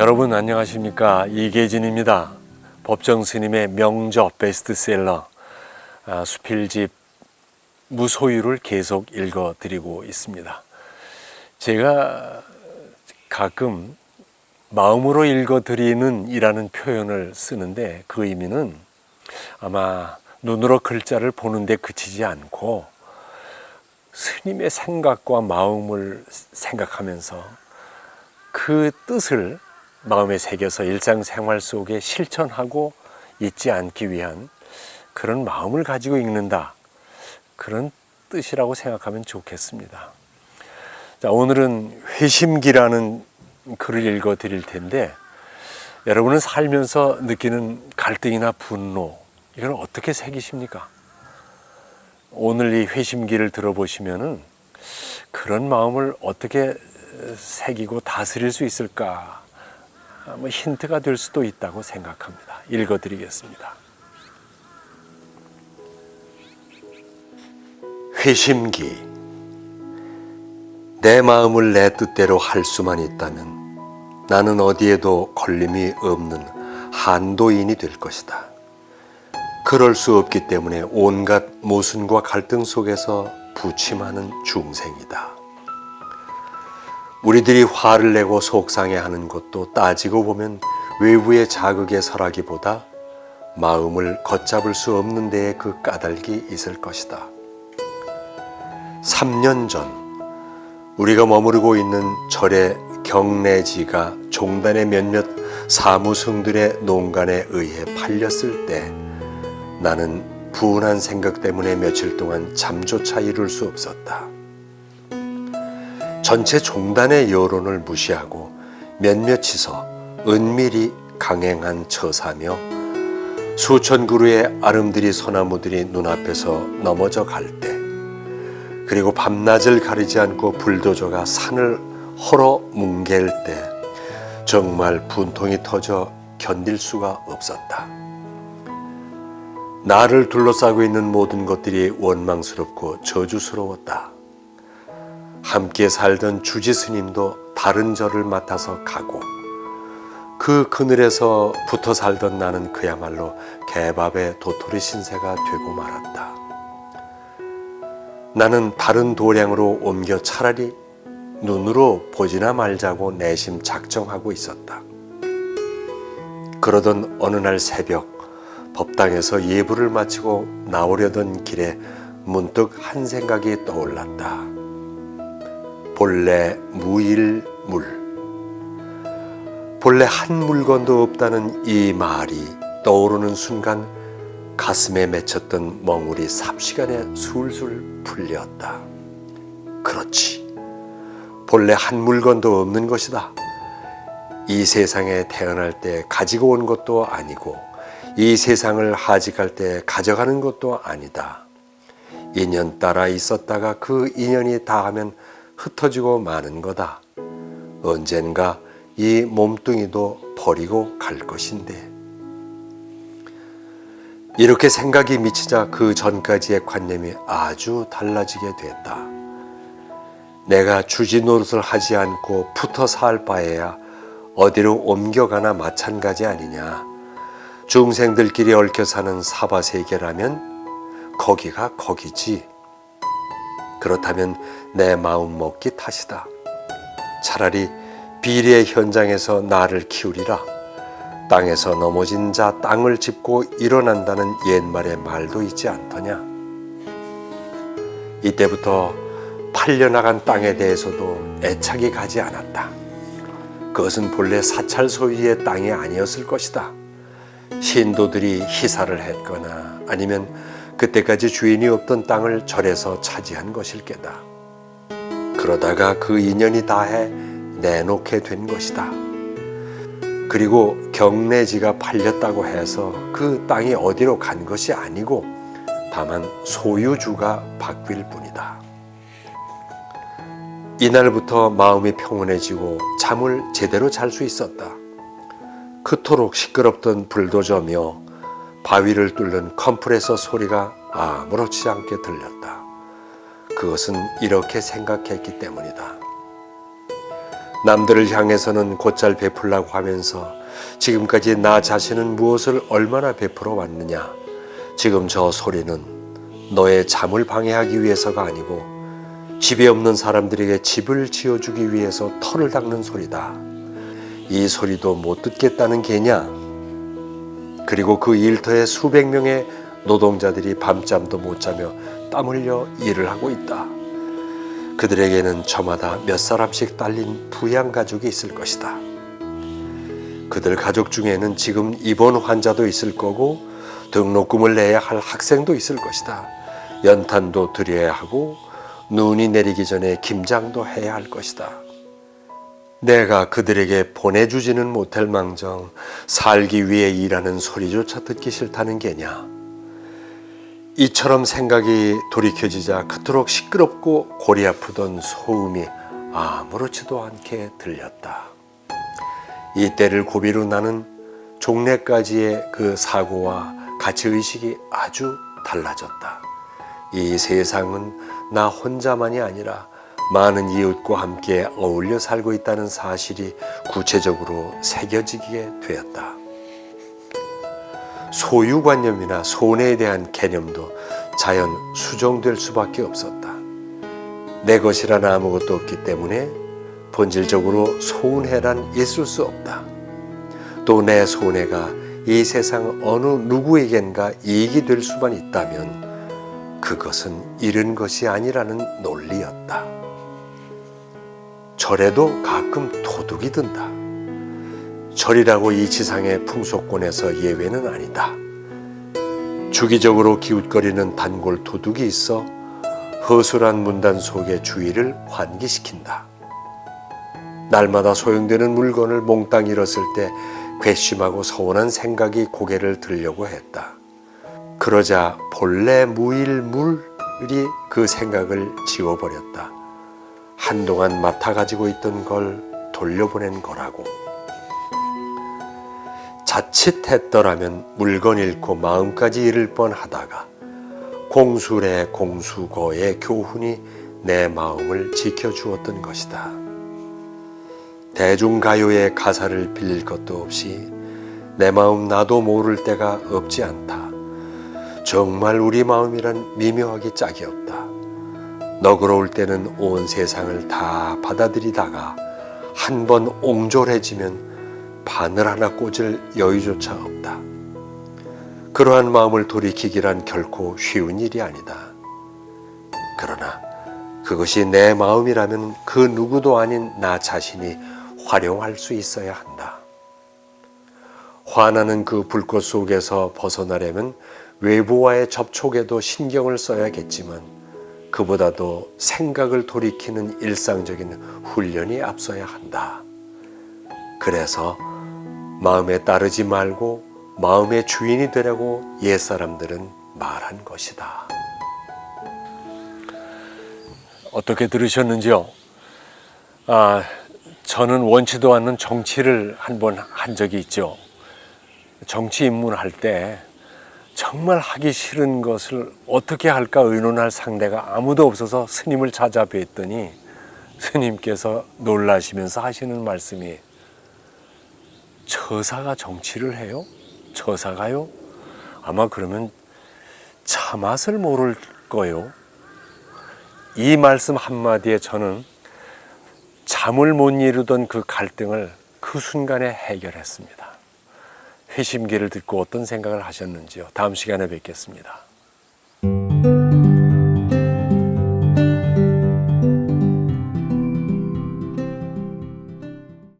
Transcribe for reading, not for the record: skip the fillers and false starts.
여러분 안녕하십니까? 이계진입니다. 법정 스님의 명저 베스트셀러 수필집 무소유를 계속 읽어드리고 있습니다. 제가 가끔 마음으로 읽어드리는 이라는 표현을 쓰는데 그 의미는 아마 눈으로 글자를 보는데 그치지 않고 스님의 생각과 마음을 생각하면서 그 뜻을 마음에 새겨서 일상생활 속에 실천하고 잊지 않기 위한 그런 마음을 가지고 읽는다. 그런 뜻이라고 생각하면 좋겠습니다. 자, 오늘은 회심기라는 글을 읽어 드릴 텐데 여러분은 살면서 느끼는 갈등이나 분노 이걸 어떻게 새기십니까? 오늘 이 회심기를 들어보시면은 그런 마음을 어떻게 새기고 다스릴 수 있을까? 힌트가 될 수도 있다고 생각합니다. 읽어드리겠습니다. 회심기. 내 마음을 내 뜻대로 할 수만 있다면 나는 어디에도 걸림이 없는 한도인이 될 것이다. 그럴 수 없기 때문에 온갖 모순과 갈등 속에서 부침하는 중생이다. 우리들이 화를 내고 속상해하는 것도 따지고 보면 외부의 자극에 설하기보다 마음을 걷잡을 수 없는 데에 그 까닭이 있을 것이다. 3년 전 우리가 머무르고 있는 절의 경내지가 종단의 몇몇 사무승들의 농간에 의해 팔렸을 때 나는 분한 생각 때문에 며칠 동안 잠조차 이룰 수 없었다. 전체 종단의 여론을 무시하고 몇몇이서 은밀히 강행한 처사며 수천 그루의 아름드리 소나무들이 눈앞에서 넘어져 갈 때, 그리고 밤낮을 가리지 않고 불도저가 산을 헐어 뭉갤 때 정말 분통이 터져 견딜 수가 없었다. 나를 둘러싸고 있는 모든 것들이 원망스럽고 저주스러웠다. 함께 살던 주지 스님도 다른 절을 맡아서 가고 그 그늘에서 붙어 살던 나는 그야말로 개밥의 도토리 신세가 되고 말았다. 나는 다른 도량으로 옮겨 차라리 눈으로 보지나 말자고 내심 작정하고 있었다. 그러던 어느 날 새벽 법당에서 예불을 마치고 나오려던 길에 문득 한 생각이 떠올랐다. 본래 무일물, 본래 한 물건도 없다는 이 말이 떠오르는 순간 가슴에 맺혔던 멍울이 삽시간에 술술 풀렸다. 그렇지, 본래 한 물건도 없는 것이다. 이 세상에 태어날 때 가지고 온 것도 아니고 이 세상을 하직할 때 가져가는 것도 아니다. 인연 따라 있었다가 그 인연이 다하면 흩어지고 마는 거다. 언젠가 이 몸뚱이도 버리고 갈 것인데. 이렇게 생각이 미치자 그 전까지의 관념이 아주 달라지게 됐다. 내가 주지 노릇을 하지 않고 붙어 살 바에야 어디로 옮겨가나 마찬가지 아니냐. 중생들끼리 얽혀 사는 사바세계라면 거기가 거기지. 그렇다면 내 마음 먹기 탓이다. 차라리 비리의 현장에서 나를 키우리라. 땅에서 넘어진 자 땅을 짚고 일어난다는 옛말의 말도 있지 않더냐. 이때부터 팔려나간 땅에 대해서도 애착이 가지 않았다. 그것은 본래 사찰 소유의 땅이 아니었을 것이다. 신도들이 희사를 했거나 아니면 그때까지 주인이 없던 땅을 절에서 차지한 것일 게다. 그러다가 그 인연이 다해 내놓게 된 것이다. 그리고 경내지가 팔렸다고 해서 그 땅이 어디로 간 것이 아니고 다만 소유주가 바뀔 뿐이다. 이날부터 마음이 평온해지고 잠을 제대로 잘 수 있었다. 그토록 시끄럽던 불도저며 바위를 뚫는 컴프레서 소리가 아무렇지 않게 들렸다. 그것은 이렇게 생각했기 때문이다. 남들을 향해서는 곧잘 베풀라고 하면서 지금까지 나 자신은 무엇을 얼마나 베풀어 왔느냐. 지금 저 소리는 너의 잠을 방해하기 위해서가 아니고 집에 없는 사람들에게 집을 지어주기 위해서 터를 닦는 소리다. 이 소리도 못 듣겠다는 게냐? 그리고 그 일터에 수백 명의 노동자들이 밤잠도 못 자며 땀 흘려 일을 하고 있다. 그들에게는 저마다 몇 사람씩 딸린 부양 가족이 있을 것이다. 그들 가족 중에는 지금 입원 환자도 있을 거고 등록금을 내야 할 학생도 있을 것이다. 연탄도 드려야 하고 눈이 내리기 전에 김장도 해야 할 것이다. 내가 그들에게 보내주지는 못할 망정 살기 위해 일하는 소리조차 듣기 싫다는 게냐. 이처럼 생각이 돌이켜지자 그토록 시끄럽고 골이 아프던 소음이 아무렇지도 않게 들렸다. 이때를 고비로 나는 종래까지의 그 사고와 가치의식이 아주 달라졌다. 이 세상은 나 혼자만이 아니라 많은 이웃과 함께 어울려 살고 있다는 사실이 구체적으로 새겨지게 되었다. 소유관념이나 손해에 대한 개념도 자연 수정될 수밖에 없었다. 내 것이란 아무것도 없기 때문에 본질적으로 손해란 있을 수 없다. 또 내 손해가 이 세상 어느 누구에겐가 이익이 될 수만 있다면 그것은 잃은 것이 아니라는 논리였다. 절에도 가끔 도둑이 든다. 절이라고 이 지상의 풍속권에서 예외는 아니다. 주기적으로 기웃거리는 단골 도둑이 있어 허술한 문단 속의 주의를 환기시킨다. 날마다 소용되는 물건을 몽땅 잃었을 때 괘씸하고 서운한 생각이 고개를 들려고 했다. 그러자 본래 무일물이 그 생각을 지워버렸다. 한동안 맡아 가지고 있던 걸 돌려보낸 거라고. 자칫했더라면 물건 잃고 마음까지 잃을 뻔하다가 공술의 공수거의 교훈이 내 마음을 지켜주었던 것이다. 대중가요의 가사를 빌릴 것도 없이 내 마음 나도 모를 때가 없지 않다. 정말 우리 마음이란 미묘하기 짝이 없다. 너그러울 때는 온 세상을 다 받아들이다가 한 번 옹졸해지면 바늘 하나 꽂을 여유조차 없다. 그러한 마음을 돌이키기란 결코 쉬운 일이 아니다. 그러나 그것이 내 마음이라면 그 누구도 아닌 나 자신이 활용할 수 있어야 한다. 화나는 그 불꽃 속에서 벗어나려면 외부와의 접촉에도 신경을 써야겠지만 그보다도 생각을 돌이키는 일상적인 훈련이 앞서야 한다. 그래서 마음에 따르지 말고 마음의 주인이 되라고 옛사람들은 말한 것이다. 어떻게 들으셨는지요? 저는 원치도 않는 정치를 한 번 한 적이 있죠. 정치 입문할 때 정말 하기 싫은 것을 어떻게 할까 의논할 상대가 아무도 없어서 스님을 찾아뵀더니 스님께서 놀라시면서 하시는 말씀이 처사가 정치를 해요? 처사가요? 아마 그러면 차 맛을 모를 거요. 이 말씀 한마디에 저는 잠을 못 이루던 그 갈등을 그 순간에 해결했습니다. 회심기를 듣고 어떤 생각을 하셨는지요? 다음 시간에 뵙겠습니다.